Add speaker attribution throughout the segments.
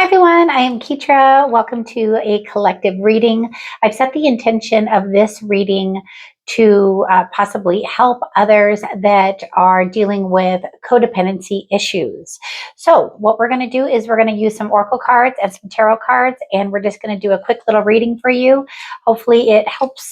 Speaker 1: everyone, I am Ketra. Welcome to a collective reading. I've set the intention of this reading to possibly help others that are dealing with codependency issues. So what we're going to do is we're going to use some oracle cards and some tarot cards, and we're just going to do a quick little reading for you. Hopefully it helps.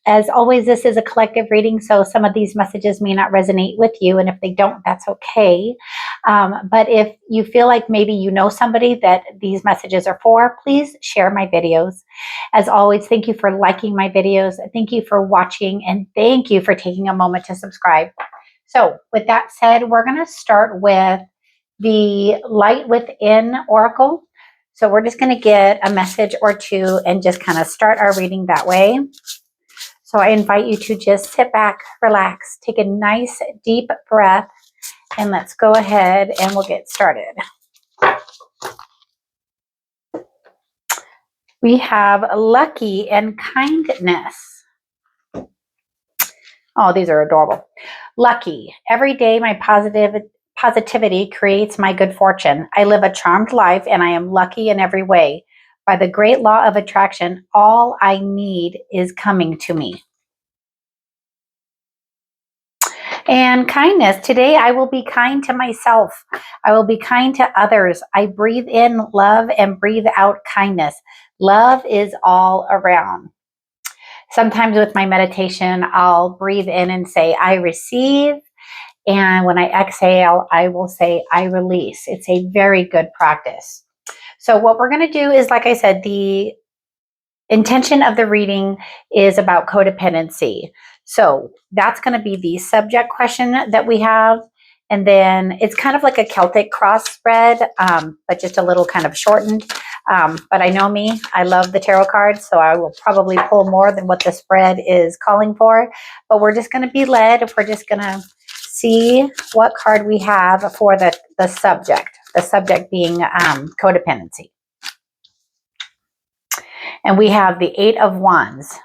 Speaker 1: As always, this is a collective reading, so some of these messages may not resonate with you, and if they don't, that's okay. But if you feel like maybe you know somebody that these messages are for, please share my videos. As always, thank you for liking my videos. Thank you for watching, and thank you for taking a moment to subscribe. So with that said, we're going to start with the Light Within Oracle. So we're just going to get a message or two and just kind of start our reading that way. So I invite you to just sit back, relax, take a nice deep breath, and let's go ahead and we'll get started. We have lucky and kindness. Oh, these are adorable. Lucky. Every day my positivity creates my good fortune. I live a charmed life and I am lucky in every way. By the great law of attraction, all I need is coming to me. And kindness. Today I will be kind to myself. I will be kind to others. I breathe in love and breathe out kindness. Love is all around. Sometimes with my meditation, I'll breathe in and say, I receive. And when I exhale, I will say, I release. It's a very good practice. So what we're going to do is, like I said, the intention of the reading is about codependency. So that's going to be the subject question that we have. And then it's kind of like a Celtic cross spread, but just a little kind of shortened. But I know me, I love the tarot cards, so I will probably pull more than what the spread is calling for. But we're just going to be led. We're just going to see what card we have for the subject being codependency. And we have the Eight of Wands.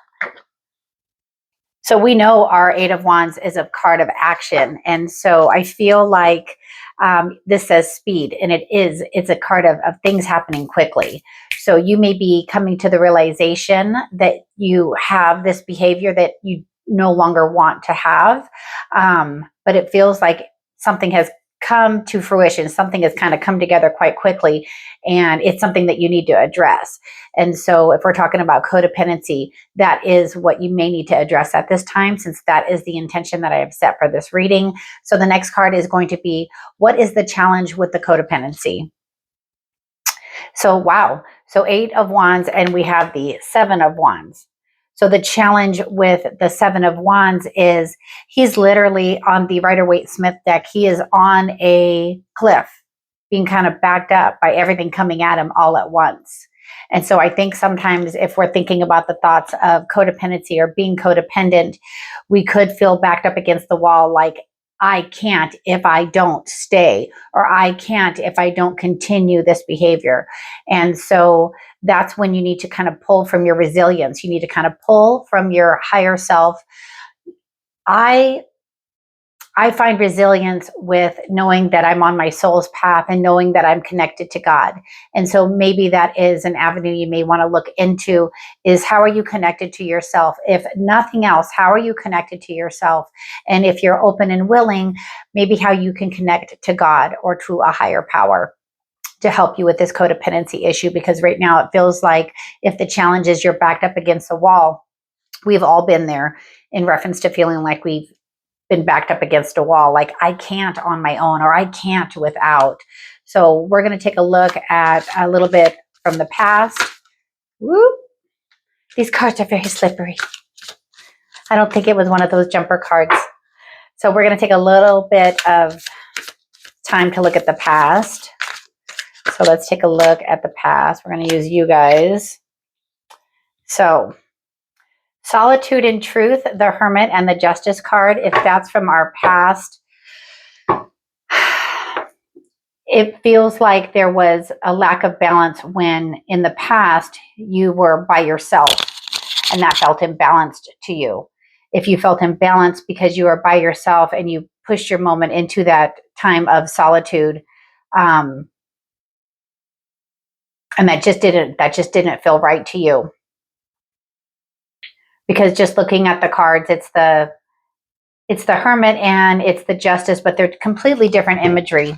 Speaker 1: So we know our Eight of Wands is a card of action. And so I feel like this says speed, and it's a card of things happening quickly. So you may be coming to the realization that you have this behavior that you no longer want to have. But it feels like something has come to fruition. Something has kind of come together quite quickly, and it's something that you need to address. And so if we're talking about codependency, that is what you may need to address at this time, since that is the intention that I have set for this reading. So the next card is going to be, what is the challenge with the codependency? So wow. So Eight of Wands, and we have the Seven of Wands. So the challenge with the Seven of Wands is he's literally on the Rider-Waite-Smith deck. He is on a cliff, being kind of backed up by everything coming at him all at once. And so I think sometimes if we're thinking about the thoughts of codependency or being codependent, we could feel backed up against the wall, like, I can't if I don't stay, or I can't if I don't continue this behavior. And so that's when you need to kind of pull from your resilience. You need to kind of pull from your higher self. I find resilience with knowing that I'm on my soul's path and knowing that I'm connected to God. And so maybe that is an avenue you may want to look into, is how are you connected to yourself? If nothing else, how are you connected to yourself? And if you're open and willing, maybe how you can connect to God or to a higher power to help you with this codependency issue. Because right now it feels like if the challenge is you're backed up against the wall, we've all been there in reference to feeling like we've been backed up against a wall, like I can't on my own, or I can't without. So we're going to take a look at a little bit from the past. Whoop. These cards are very slippery. I don't think it was one of those jumper cards. So we're going to take a little bit of time to look at the past. So let's take a look at the past. We're going to use you guys. So Solitude and Truth, the Hermit, and the Justice card, if that's from our past, it feels like there was a lack of balance when in the past you were by yourself, and that felt imbalanced to you. If you felt imbalanced because you were by yourself and you pushed your moment into that time of solitude, And that just didn't feel right to you. Because just looking at the cards, it's the Hermit and it's the Justice, but they're completely different imagery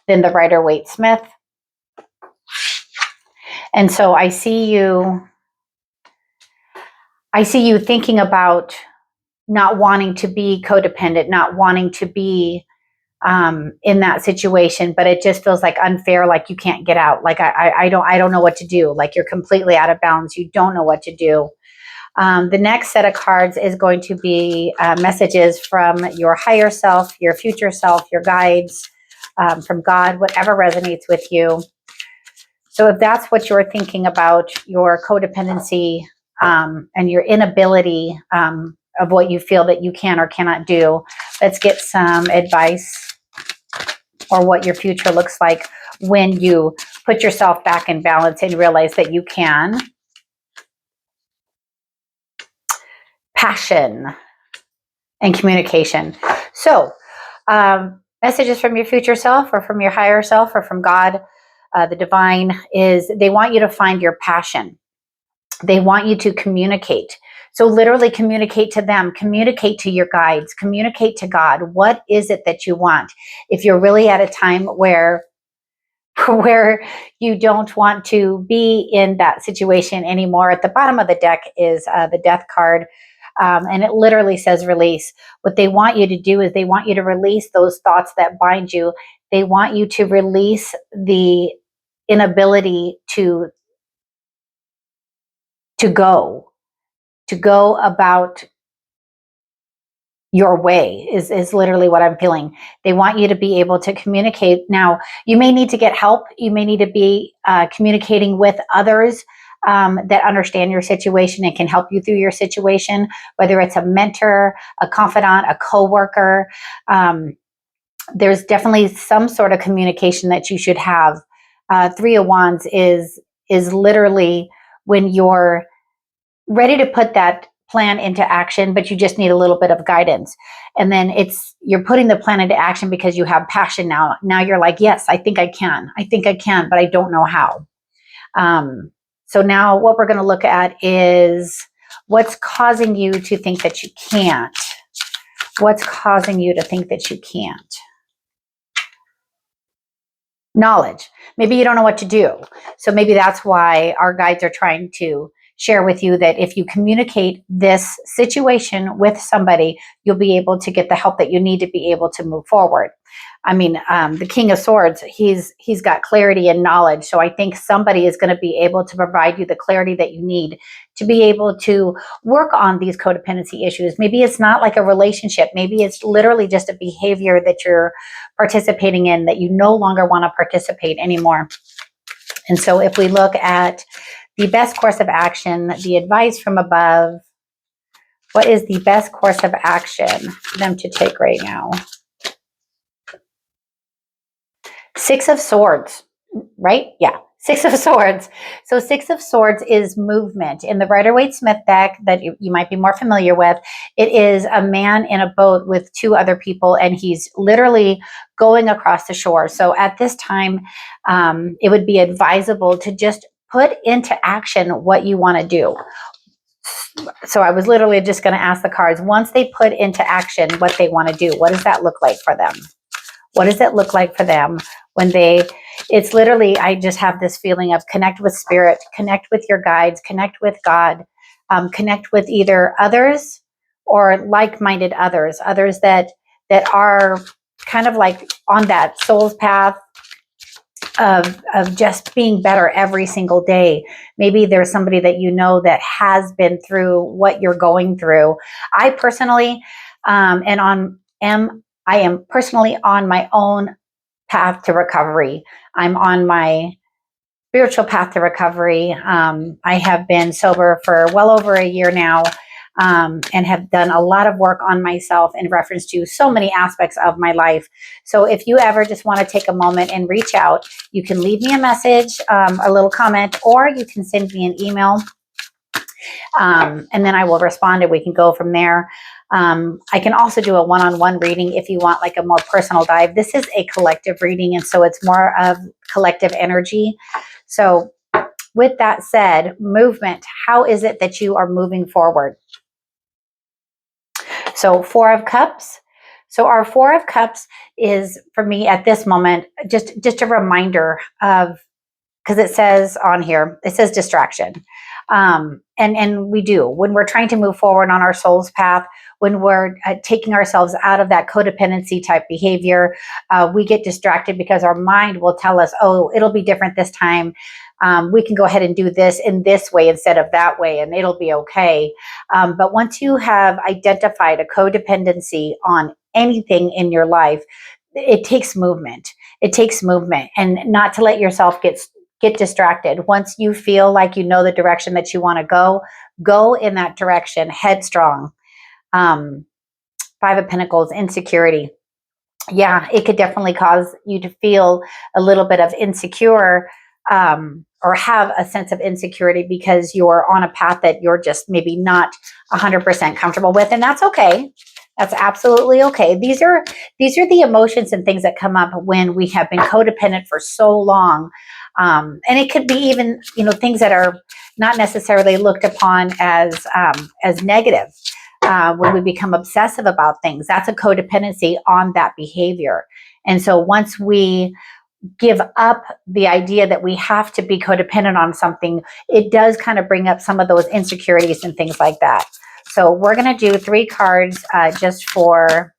Speaker 1: than the Rider-Waite-Smith. And so I see you thinking about not wanting to be codependent, not wanting to be in that situation, but it just feels like unfair, like you can't get out. Like I don't know what to do. Like you're completely out of bounds. You don't know what to do. The next set of cards is going to be messages from your higher self, your future self, your guides, from God, whatever resonates with you. So if that's what you're thinking about, your codependency and your inability of what you feel that you can or cannot do, let's get some advice or what your future looks like when you put yourself back in balance and realize that you can. Passion and communication. So messages from your future self or from your higher self or from God, the divine, is they want you to find your passion. They want you to communicate. So literally communicate to them, communicate to your guides, communicate to God. What is it that you want? If you're really at a time where you don't want to be in that situation anymore, at the bottom of the deck is the Death card. And it literally says release. What they want you to do is they want you to release those thoughts that bind you. They want you to release the inability to go about your way is literally what I'm feeling. They want you to be able to communicate. Now, you may need to get help. You may need to be communicating with others that understand your situation and can help you through your situation, whether it's a mentor, a confidant, a coworker. There's definitely some sort of communication that you should have. Three of Wands is literally when you're ready to put that plan into action, but you just need a little bit of guidance. And then you're putting the plan into action because you have passion now. Now you're like, yes, I think I can, but I don't know how. So now what we're going to look at is what's causing you to think that you can't. What's causing you to think that you can't? Knowledge. Maybe you don't know what to do. So maybe that's why our guides are trying to share with you that if you communicate this situation with somebody, you'll be able to get the help that you need to be able to move forward. I mean, the King of Swords, he's got clarity and knowledge. So I think somebody is going to be able to provide you the clarity that you need to be able to work on these codependency issues. Maybe it's not like a relationship. Maybe it's literally just a behavior that you're participating in that you no longer want to participate anymore. And so if we look at the best course of action, the advice from above, what is the best course of action for them to take right now? Six of Swords, right? Yeah, Six of Swords. So Six of Swords is movement. In the Rider-Waite-Smith deck that you might be more familiar with, it is a man in a boat with two other people, and he's literally going across the shore. So at this time, it would be advisable to just put into action what you want to do. So I was literally just going to ask the cards, once they put into action what they want to do, what does that look like for them? What does it look like for them when it's literally, I just have this feeling of connect with spirit, connect with your guides, connect with God, connect with either others or like-minded others that are kind of like on that soul's path of just being better every single day. Maybe there's somebody that you know that has been through what you're going through. I personally I am personally on my own path to recovery. I'm on my spiritual path to recovery. I have been sober for well over a year now, and have done a lot of work on myself in reference to so many aspects of my life. So if you ever just want to take a moment and reach out, you can leave me a message, a little comment, or you can send me an email. And then I will respond and we can go from there. I can also do a one-on-one reading if you want like a more personal dive. This is a collective reading, and so it's more of collective energy. So with that said, movement, how is it that you are moving forward? So 4 of Cups. So our 4 of Cups is, for me at this moment, just a reminder of, because it says on here, it says distraction. And we do, when we're trying to move forward on our soul's path, when we're taking ourselves out of that codependency type behavior, we get distracted because our mind will tell us, oh, it'll be different this time. We can go ahead and do this in this way instead of that way, and it'll be okay. But once you have identified a codependency on anything in your life, it takes movement. It takes movement, and not to let yourself get distracted. Once you feel like you know the direction that you want to go in that direction, headstrong. 5 of Pentacles, insecurity. Yeah, it could definitely cause you to feel a little bit of insecure, or have a sense of insecurity because you're on a path that you're just maybe not 100% comfortable with, and that's okay. That's absolutely okay. These are the emotions and things that come up when we have been codependent for so long. And it could be even, things that are not necessarily looked upon as negative. When we become obsessive about things, that's a codependency on that behavior. And so once we give up the idea that we have to be codependent on something, it does kind of bring up some of those insecurities and things like that. So we're going to do 3 cards just for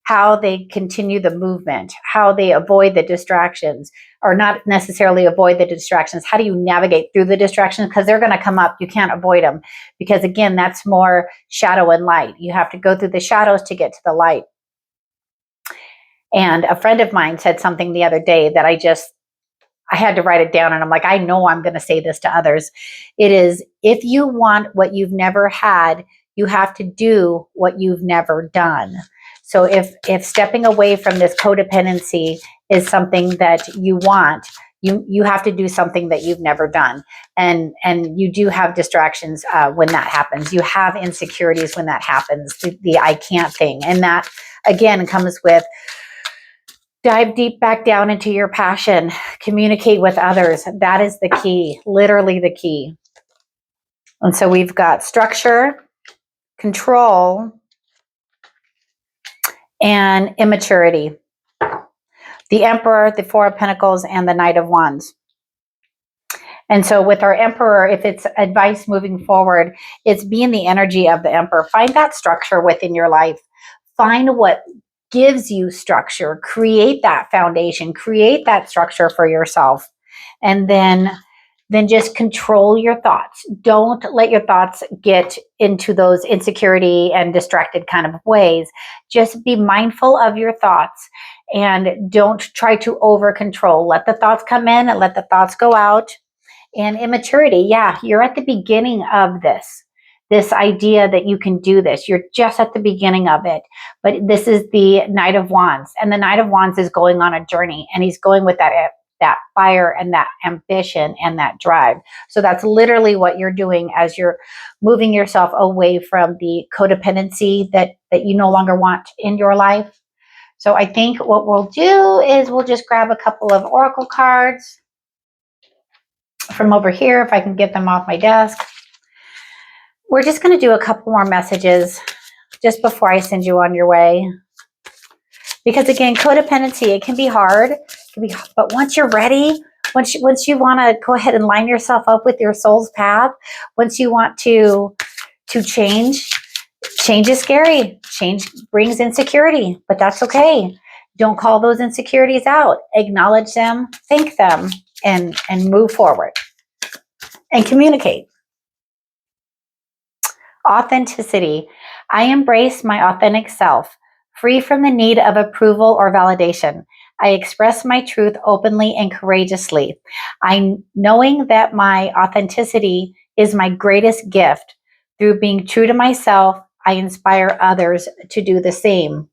Speaker 1: how they continue the movement, how they avoid the distractions, or not necessarily avoid the distractions. How do you navigate through the distractions? Because they're going to come up. You can't avoid them. Because again, that's more shadow and light. You have to go through the shadows to get to the light. And a friend of mine said something the other day that I had to write it down, and I'm like, I know I'm going to say this to others. It is, if you want what you've never had, you have to do what you've never done. So if stepping away from this codependency is something that you want, you have to do something that you've never done. And you do have distractions when that happens. You have insecurities when that happens, the I can't thing. And that, again, comes with dive deep back down into your passion, communicate with others. That is the key, literally the key. And so we've got structure, control, and immaturity. The Emperor, the 4 of Pentacles, and the Knight of Wands. And so with our Emperor, if it's advice moving forward, it's being the energy of the Emperor. Find that structure within your life. Find what gives you structure. Create that foundation. Create that structure for yourself. And then just control your thoughts. Don't let your thoughts get into those insecurity and distracted kind of ways. Just be mindful of your thoughts and don't try to over control. Let the thoughts come in and let the thoughts go out. And immaturity, yeah, you're at the beginning of this idea that you can do this. You're just at the beginning of it. But this is the Knight of Wands. And the Knight of Wands is going on a journey, and he's going with that fire and that ambition and that drive. So that's literally what you're doing as you're moving yourself away from the codependency that you no longer want in your life. So I think what we'll do is we'll just grab a couple of oracle cards from over here, if I can get them off my desk. We're just going to do a couple more messages just before I send you on your way. Because again, codependency, it can be hard. But once you're ready, once you want to go ahead and line yourself up with your soul's path, once you want to change is scary. Change brings insecurity, but that's okay. Don't call those insecurities out. Acknowledge them, thank them, and move forward. And communicate. Authenticity. I embrace my authentic self, free from the need of approval or validation. I express my truth openly and courageously. Knowing that my authenticity is my greatest gift. Through being true to myself, I inspire others to do the same.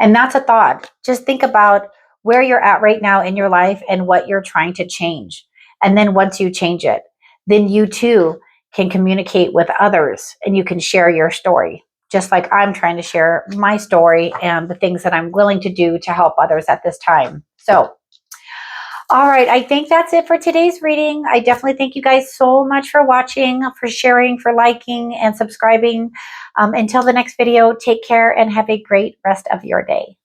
Speaker 1: And that's a thought. Just think about where you're at right now in your life and what you're trying to change. And then once you change it, then you too can communicate with others and you can share your story. Just like I'm trying to share my story and the things that I'm willing to do to help others at this time. So All right, I think that's it for today's reading. I definitely thank you guys so much for watching, for sharing, for liking, and subscribing. Until the next video, take care and have a great rest of your day.